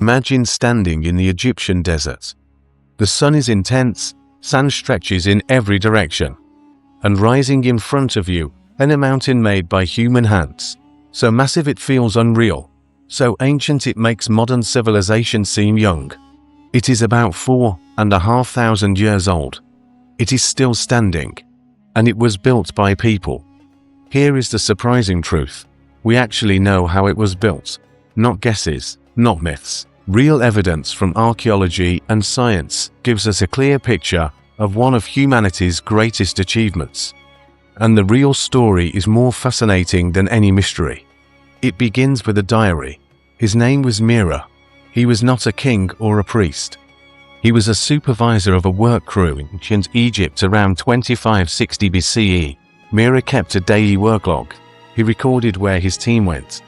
Imagine standing in the Egyptian desert. The sun is intense, sand stretches in every direction, and rising in front of you, a mountain made by human hands. So massive it feels unreal, so ancient it makes modern civilization seem young. It is about 4,500 years old. It is still standing, and it was built by people. Here is the surprising truth. We actually know how it was built. Not guesses, not myths. Real evidence from archaeology and science gives us a clear picture of one of humanity's greatest achievements. And the real story is more fascinating than any mystery. It begins with a diary. His name was Mira. He was not a king or a priest. He was a supervisor of a work crew in ancient Egypt around 2560 BCE. Mira kept a daily work log. He recorded where his team went,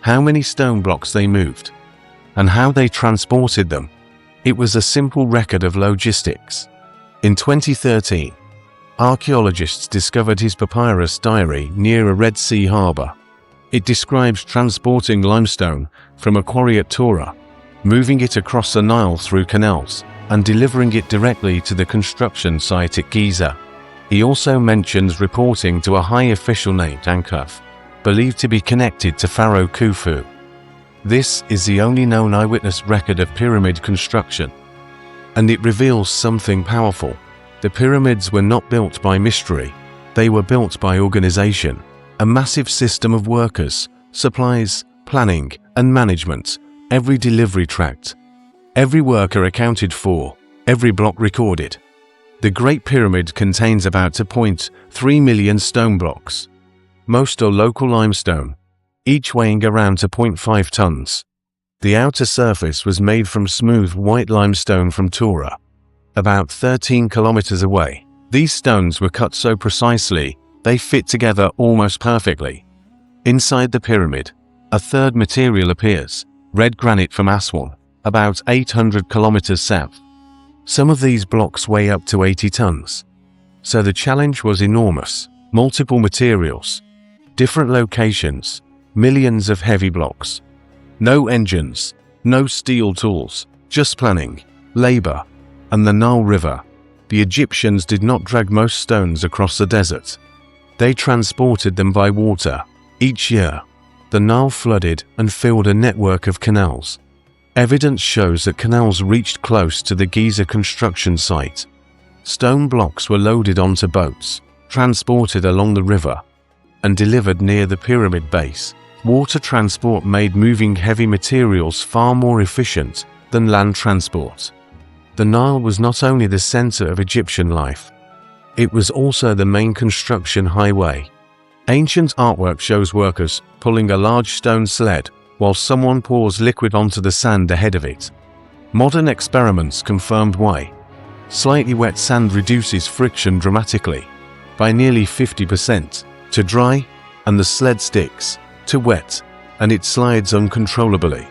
how many stone blocks they moved, and how they transported them. It was a simple record of logistics. In 2013, archaeologists discovered his papyrus diary near a Red Sea harbor. It describes transporting limestone from a quarry at Torah, moving it across the Nile through canals, and delivering it directly to the construction site at Giza. He also mentions reporting to a high official named Ankuf, believed to be connected to Pharaoh Khufu. This is the only known eyewitness record of pyramid construction. And it reveals something powerful. The pyramids were not built by mystery. They were built by organization. A massive system of workers, supplies, planning, and management. Every delivery tracked. Every worker accounted for. Every block recorded. The Great Pyramid contains about 2.3 million stone blocks. Most are local limestone, each weighing around 2.5 tons. The outer surface was made from smooth white limestone from Torah, about 13 kilometers away. These stones were cut so precisely, they fit together almost perfectly. Inside the pyramid, a third material appears, red granite from Aswan, about 800 kilometers south. Some of these blocks weigh up to 80 tons. So the challenge was enormous. Multiple materials, different locations, millions of heavy blocks. No engines, no steel tools, just planning, labor, and the Nile River. The Egyptians did not drag most stones across the desert. They transported them by water. Each year, the Nile flooded and filled a network of canals. Evidence shows that canals reached close to the Giza construction site. Stone blocks were loaded onto boats, transported along the river, and delivered near the pyramid base. Water transport made moving heavy materials far more efficient than land transport. The Nile was not only the center of Egyptian life, it was also the main construction highway. Ancient artwork shows workers pulling a large stone sled while someone pours liquid onto the sand ahead of it. Modern experiments confirmed why. Slightly wet sand reduces friction dramatically, by nearly 50%, to dry, and the sled sticks, to wet, and it slides uncontrollably.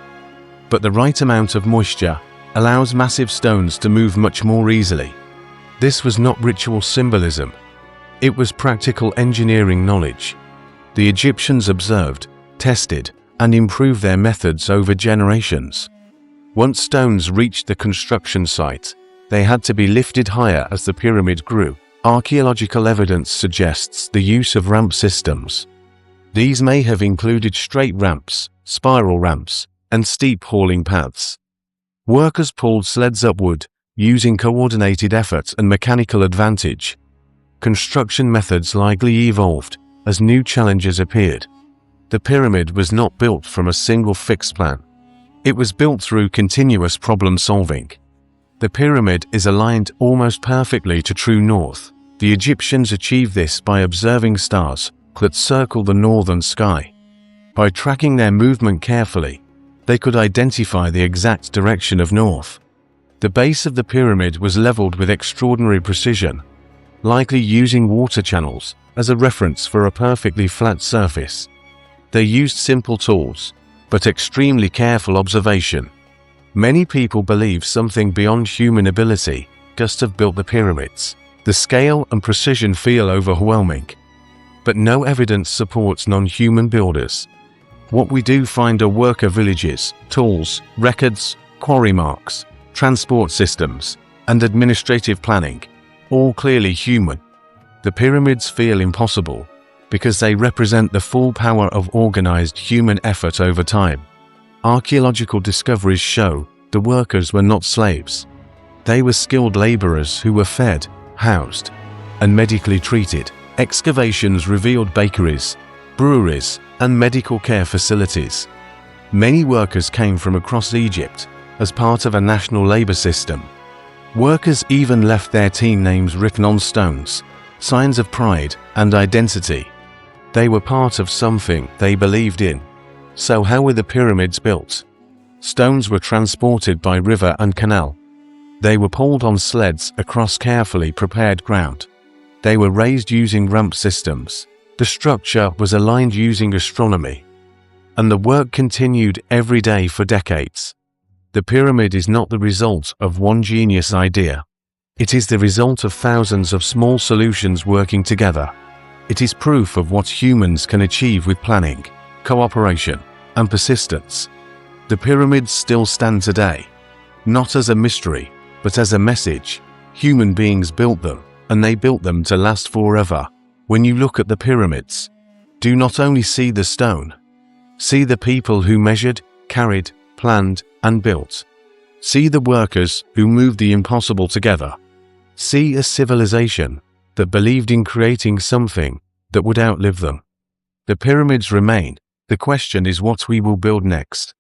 But the right amount of moisture allows massive stones to move much more easily. This was not ritual symbolism. It was practical engineering knowledge. The Egyptians observed, tested, and improved their methods over generations. Once stones reached the construction site, they had to be lifted higher as the pyramid grew. Archaeological evidence suggests the use of ramp systems. These may have included straight ramps, spiral ramps, and steep hauling paths. Workers pulled sleds upward, using coordinated effort and mechanical advantage. Construction methods likely evolved as new challenges appeared. The pyramid was not built from a single fixed plan. It was built through continuous problem solving. The pyramid is aligned almost perfectly to true north. The Egyptians achieved this by observing stars that circle the northern sky. By tracking their movement carefully, they could identify the exact direction of north. The base of the pyramid was leveled with extraordinary precision, likely using water channels as a reference for a perfectly flat surface. They used simple tools, but extremely careful observation. Many people believe something beyond human ability must have built the pyramids. The scale and precision feel overwhelming, but no evidence supports non-human builders. What we do find are worker villages, tools, records, quarry marks, transport systems, and administrative planning, all clearly human. The pyramids feel impossible because they represent the full power of organized human effort over time. Archaeological discoveries show the workers were not slaves. They were skilled laborers who were fed, housed, and medically treated. Excavations revealed bakeries, breweries, and medical care facilities. Many workers came from across Egypt as part of a national labor system. Workers even left their team names written on stones, signs of pride and identity. They were part of something they believed in. So how were the pyramids built? Stones were transported by river and canal. They were pulled on sleds across carefully prepared ground. They were raised using ramp systems. The structure was aligned using astronomy. And the work continued every day for decades. The pyramid is not the result of one genius idea. It is the result of thousands of small solutions working together. It is proof of what humans can achieve with planning, cooperation, and persistence. The pyramids still stand today, not as a mystery, but as a message. Human beings built them, and they built them to last forever. When you look at the pyramids, do not only see the stone. See the people who measured, carried, planned, and built. See the workers who moved the impossible together. See a civilization that believed in creating something that would outlive them. The pyramids remain. The question is what we will build next.